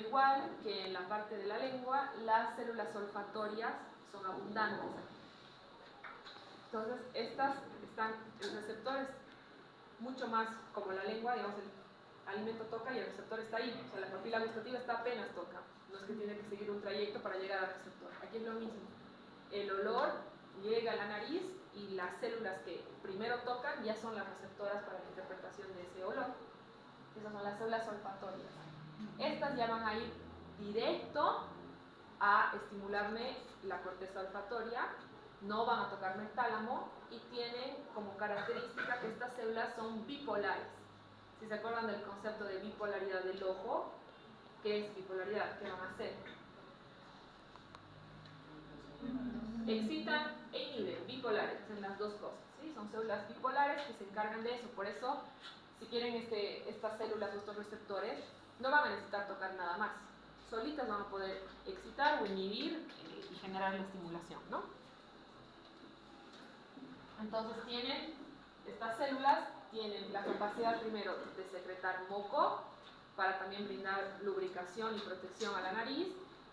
igual que en la parte de la lengua, las células olfatorias son abundantes. Entonces, estas están en receptores mucho más como la lengua, digamos, el alimento toca y el receptor está ahí. O sea, la papila gustativa está apenas toca. No es que tiene que seguir un trayecto para llegar al receptor. Aquí es lo mismo. El olor llega a la nariz y las células que primero tocan ya son las receptoras para la interpretación de ese olor. Esas son las células olfatorias. Estas ya van a ir directo a estimularme la corteza olfatoria, no van a tocarme el tálamo y tienen como característica que estas células son bipolares. Si se acuerdan del concepto de bipolaridad del ojo, ¿qué es bipolaridad? ¿Qué van a hacer? Excitan e inhiben, bipolares, hacen las dos cosas, ¿sí? Son células bipolares que se encargan de eso. Por eso, si quieren estas células o estos receptores, no van a necesitar tocar nada más. Solitas van a poder excitar o inhibir y generar la estimulación, ¿no? Entonces estas células tienen la capacidad primero de secretar moco para también brindar lubricación y protección a la nariz,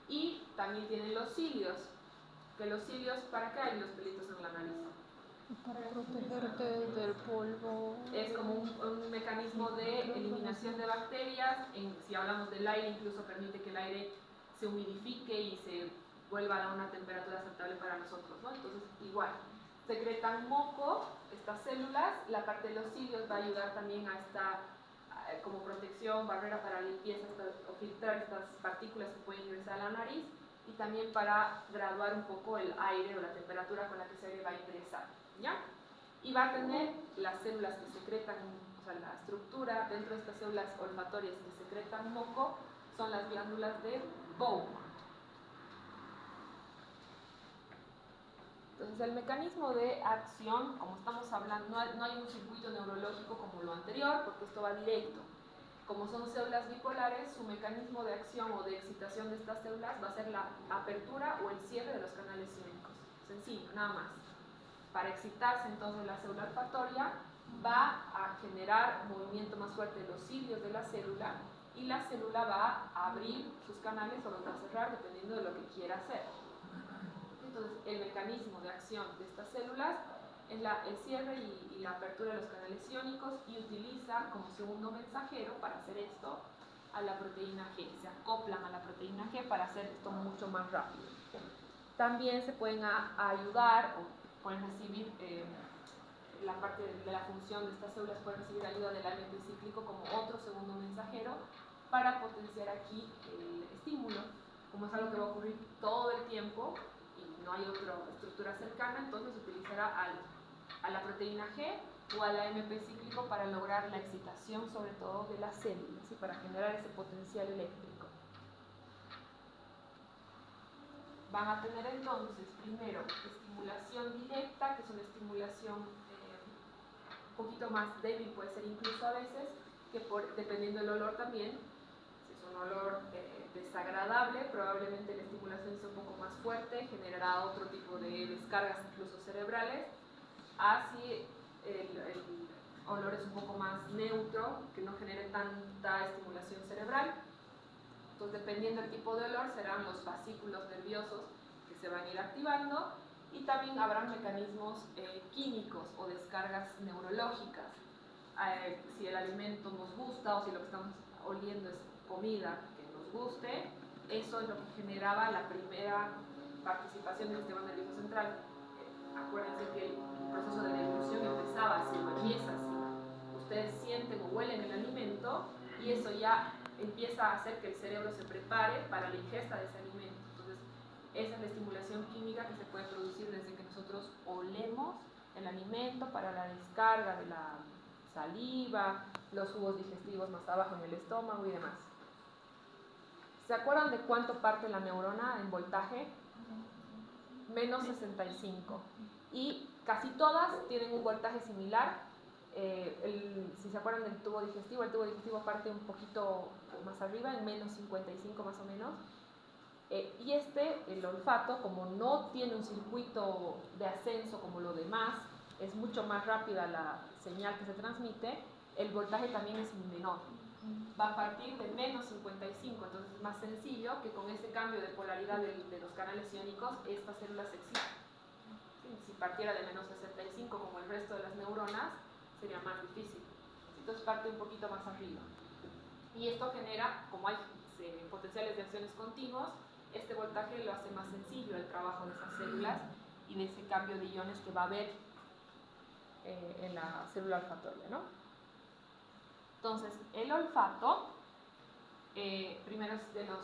y también tienen los cilios, que los cilios, ¿para qué hay los pelitos en la nariz? Para protegerte del polvo. Es como un mecanismo de eliminación de bacterias. Si hablamos del aire, incluso permite que el aire se humidifique y se vuelva a una temperatura aceptable para nosotros, ¿no? Entonces, igual, secretan moco, estas células. La parte de los cilios va a ayudar también a esta, como protección, barrera para limpieza o filtrar estas partículas que pueden ingresar a la nariz, y también para graduar un poco el aire o la temperatura con la que ese aire va a ingresar, ¿ya? Y va a tener las células que secretan, o sea, la estructura dentro de estas células olfatorias que secretan moco son las glándulas de Bowman. Entonces, el mecanismo de acción, como estamos hablando, no hay un circuito neurológico como lo anterior, porque esto va directo. Como son células bipolares, su mecanismo de acción o de excitación de estas células va a ser la apertura o el cierre de los canales iónicos. Sencillo, nada más. Para excitarse entonces la célula olfatoria, va a generar movimiento más fuerte de los cilios de la célula, y la célula va a abrir sus canales o los va a cerrar dependiendo de lo que quiera hacer. Entonces, el mecanismo de acción de estas células es el cierre y la apertura de los canales iónicos, y utiliza como segundo mensajero para hacer esto a la proteína G. Se acoplan a la proteína G para hacer esto mucho más rápido. También se pueden ayudar o pueden recibir la parte de la función de estas células, pueden recibir ayuda del AMP cíclico como otro segundo mensajero para potenciar aquí el estímulo. Como es algo que va a ocurrir todo el tiempo y no hay otra estructura cercana, entonces se utilizará a la proteína G o al AMP cíclico para lograr la excitación, sobre todo de las células, y para generar ese potencial eléctrico. Van a tener entonces primero estimulación directa, que es una estimulación un poquito más débil, puede ser incluso a veces, que dependiendo del olor también. Si es un olor desagradable, probablemente la estimulación sea un poco más fuerte, generará otro tipo de descargas incluso cerebrales. Así el olor es un poco más neutro, que no genere tanta estimulación cerebral. Entonces, dependiendo del tipo de olor, serán los fascículos nerviosos que se van a ir activando, y también habrán mecanismos químicos o descargas neurológicas. Si el alimento nos gusta o si lo que estamos oliendo es comida que nos guste, eso es lo que generaba la primera participación del sistema nervioso central. Acuérdense que el proceso de deglución empezaba así, o empieza así. Ustedes sienten o huelen el alimento y eso ya empieza a hacer que el cerebro se prepare para la ingesta de ese alimento. Entonces, esa es la estimulación química que se puede producir desde que nosotros olemos el alimento, para la descarga de la saliva, los jugos digestivos más abajo en el estómago y demás. ¿Se acuerdan de cuánto parte la neurona en voltaje? Menos 65. Y casi todas tienen un voltaje similar. Si se acuerdan del tubo digestivo, el tubo digestivo parte un poquito más arriba, en menos 55 más o menos. Y el olfato, como no tiene un circuito de ascenso como lo demás, es mucho más rápida la señal que se transmite, el voltaje también es menor. va a partir de menos 55, entonces es más sencillo que con ese cambio de polaridad de los canales iónicos estas células se excitan. ¿Sí? Si partiera de menos 65 como el resto de las neuronas, sería más difícil. Entonces parte un poquito más arriba. Y esto genera, como hay potenciales de acciones continuos, este voltaje lo hace más sencillo el trabajo de esas células y de ese cambio de iones que va a haber en la célula olfatoria, ¿no? Entonces, el olfato, primero es de los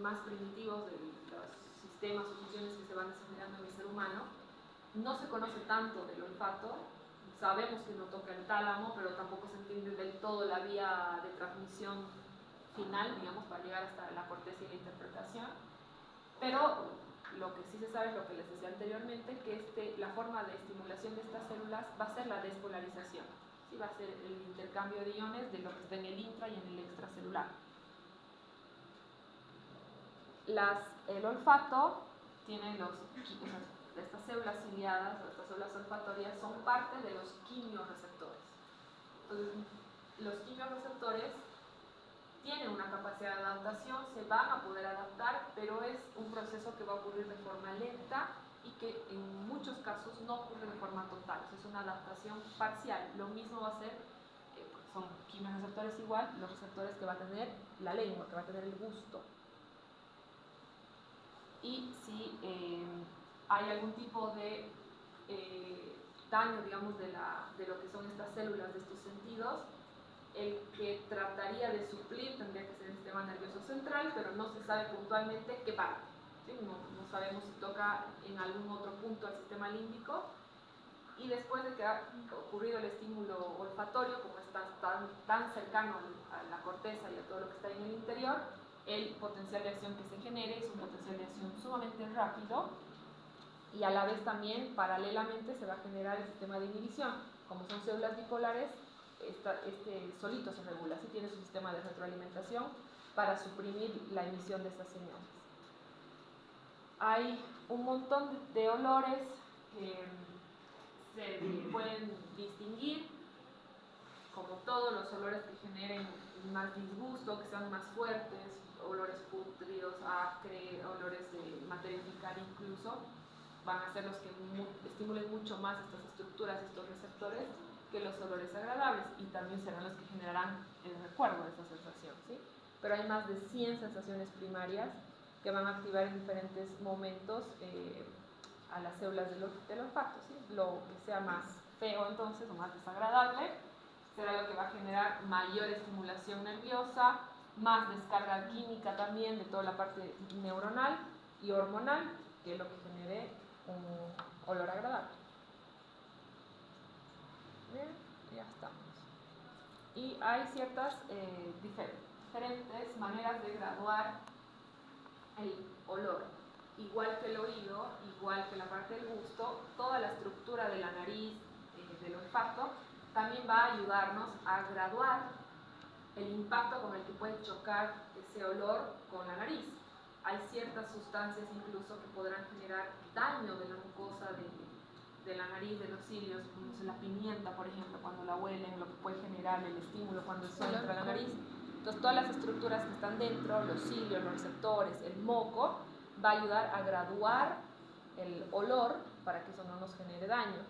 más primitivos de los sistemas o funciones que se van desarrollando en el ser humano. No se conoce tanto del olfato, sabemos que no toca el tálamo, pero tampoco se entiende del todo la vía de transmisión final, digamos, para llegar hasta la corteza y la interpretación. Pero lo que sí se sabe es lo que les decía anteriormente, que la forma de estimulación de estas células va a ser la despolarización. ¿Sí? Va a ser el intercambio de iones de lo que está en el intra y en el extracelular. El olfato tiene estas células ciliadas o estas células olfatorias son parte de los quimiorreceptores. Entonces, los quimiorreceptores tienen una capacidad de adaptación, se van a poder adaptar, pero es un proceso que va a ocurrir de forma lenta y que en muchos casos no ocurre de forma total. O sea, es una adaptación parcial. Lo mismo va a ser, son quimiorreceptores igual, los receptores que va a tener la lengua, que va a tener el gusto. Y si hay algún tipo de daño, digamos, de lo que son estas células de estos sentidos, el que trataría de suplir tendría que ser el sistema nervioso central, pero no se sabe puntualmente qué parte. ¿Sí? No sabemos si toca en algún otro punto al sistema límbico. Y después de que ha ocurrido el estímulo olfatorio, como está tan cercano a la corteza y a todo lo que está en el interior, el potencial de acción que se genere es un potencial de acción sumamente rápido y a la vez también paralelamente se va a generar el sistema de inhibición. Como son células bipolares, solito se regula, así tiene su sistema de retroalimentación para suprimir la emisión de estas señales. Hay un montón de olores que se pueden distinguir, como todos los olores que generen más disgusto, que sean más fuertes, olores pútridos, acre, olores de materia fecal incluso, van a ser los que estimulen mucho más estas estructuras, estos receptores, que los olores agradables, y también serán los que generarán el recuerdo de esa sensación, ¿sí? Pero hay más de 100 sensaciones primarias que van a activar en diferentes momentos a las células del olfato, ¿sí? Lo que sea más feo entonces, o más desagradable, será lo que va a generar mayor estimulación nerviosa, más descarga química también de toda la parte neuronal y hormonal, que es lo que genere un olor agradable. Bien, ya estamos. Y hay ciertas diferentes maneras de graduar el olor. Igual que el oído, igual que la parte del gusto, toda la estructura de la nariz, del olfato, también va a ayudarnos a graduar el impacto con el que puede chocar ese olor con la nariz. Hay ciertas sustancias incluso que podrán generar daño de la mucosa de la nariz, de los cilios, como la pimienta, por ejemplo, cuando la huelen, lo que puede generar el estímulo cuando eso entra a la nariz. Entonces, todas las estructuras que están dentro, los cilios, los receptores, el moco, va a ayudar a graduar el olor para que eso no nos genere daño.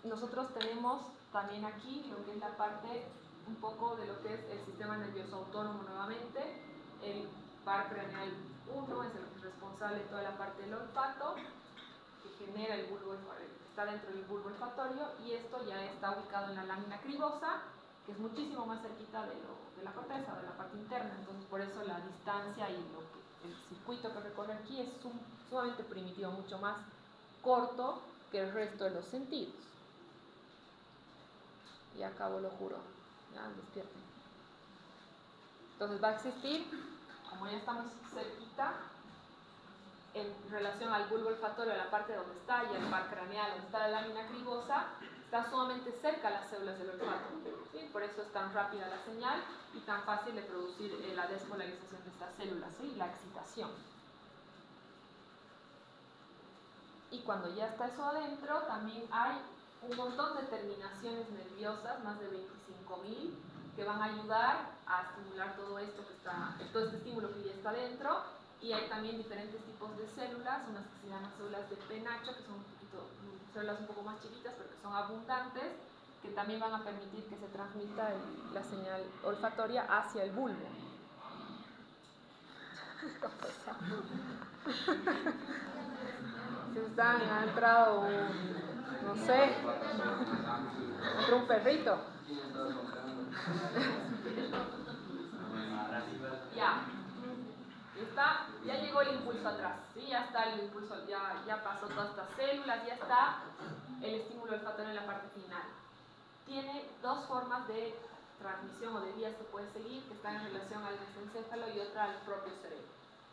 Nosotros tenemos también aquí lo que es la parte un poco de lo que es el sistema nervioso autónomo nuevamente. El par craneal 1 es el responsable de toda la parte del olfato, que genera el bulbo, está dentro del bulbo olfatorio, y esto ya está ubicado en la lámina cribosa, que es muchísimo más cerquita de la corteza, de la parte interna. Entonces, por eso la distancia y el circuito que recorre aquí es sumamente primitivo, mucho más corto que el resto de los sentidos. Y acabo, lo juro. Ya, despierten. Entonces va a existir, como ya estamos cerquita, en relación al bulbo olfatorio, a la parte donde está ya el par craneal, donde está la lámina cribosa, está sumamente cerca las células del olfato. ¿Sí? Por eso es tan rápida la señal y tan fácil de producir la despolarización de estas células, ¿sí? La excitación. Y cuando ya está eso adentro, también hay un montón de terminaciones nerviosas, más de 25.000, que van a ayudar a estimular todo esto que está, todo este estímulo que ya está dentro. Y hay también diferentes tipos de células, unas que se llaman células de penacho, que son células un poco más chiquitas, pero que son abundantes, que también van a permitir que se transmita la señal olfatoria hacia el bulbo. Ha entrado no sé, entró un perrito. Ya. Ya llegó el impulso atrás, ¿sí? Ya está el impulso, ya pasó todas estas células, ya está el estímulo olfatorio en la parte final. Tiene dos formas de transmisión o de vías que puede seguir, que están en relación al mesencéfalo y otra al propio cerebro.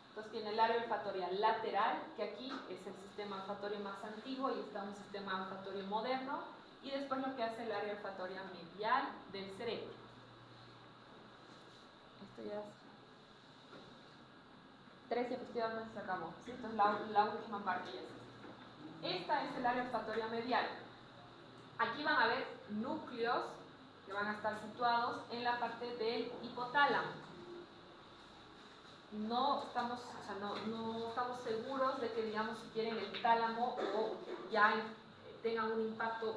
Entonces tiene el área olfatoria lateral, que aquí es el sistema olfatorio más antiguo y está un sistema olfatorio moderno, y después lo que hace el área olfatoria medial del cerebro. Esto ya es 3 diapositivas se acabó, ¿sí? Entonces la última parte ya es esta. Esta es el área olfatoria medial. Aquí van a ver núcleos que van a estar situados en la parte del hipotálamo. No estamos seguros de que, digamos, si quieren el tálamo o ya tengan un impacto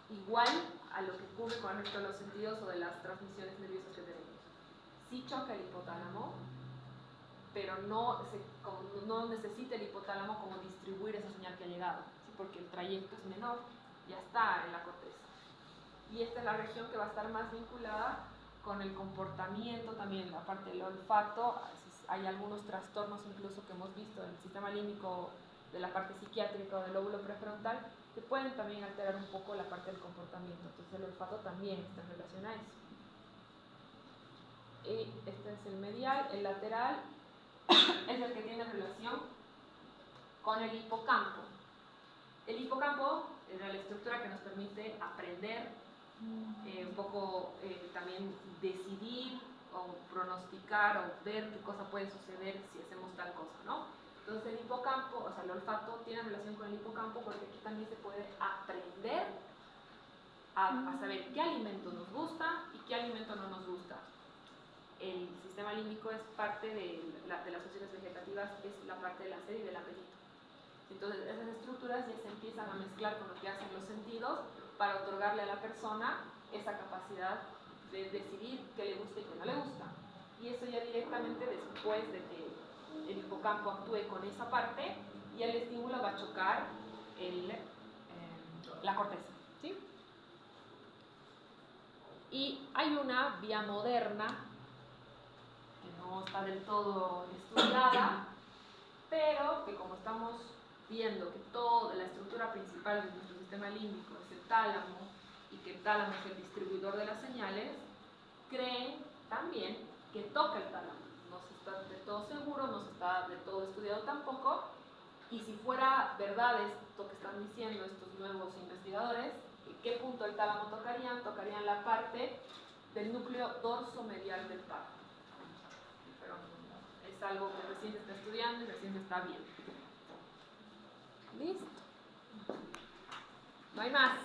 igual a lo que ocurre con el resto de los sentidos o de las transmisiones nerviosas que tenemos. Sí choca el hipotálamo, pero no necesita el hipotálamo como distribuir esa señal que ha llegado, ¿sí? Porque el trayecto es menor, ya está en la corteza. Y esta es la región que va a estar más vinculada con el comportamiento, también la parte del olfato. Hay algunos trastornos incluso que hemos visto en el sistema límbico de la parte psiquiátrica o del lóbulo prefrontal, que pueden también alterar un poco la parte del comportamiento. Entonces el olfato también está en relación a eso. Y este es el medial. El lateral es el que tiene relación con el hipocampo. El hipocampo es la estructura que nos permite aprender, un poco también decidir o pronosticar o ver qué cosa puede suceder si hacemos tal cosa, ¿no? Entonces el hipocampo, o sea, el olfato tiene relación con el hipocampo porque aquí también se puede aprender a saber qué alimento nos gusta y qué alimento no nos gusta. El sistema límbico es parte de las funciones vegetativas, es la parte del hacer y del apetito. Entonces esas estructuras ya se empiezan a mezclar con lo que hacen los sentidos para otorgarle a la persona esa capacidad de decidir qué le gusta y qué no le gusta. Y eso ya directamente después de que el hipocampo actúe con esa parte, y el estímulo va a chocar la corteza, ¿sí? Y hay una vía moderna que no está del todo estudiada, pero que, como estamos viendo que toda la estructura principal de nuestro sistema límbico es el tálamo, y que el tálamo es el distribuidor de las señales, creen también que toca el tálamo. No se está de todo seguro, no se está de todo estudiado tampoco, y si fuera verdad esto que están diciendo estos nuevos investigadores, ¿qué punto del tálamo tocarían? Tocarían la parte del núcleo dorsomedial del párpado. Pero es algo que recién se está estudiando y recién se está viendo. ¿Listo? No hay más.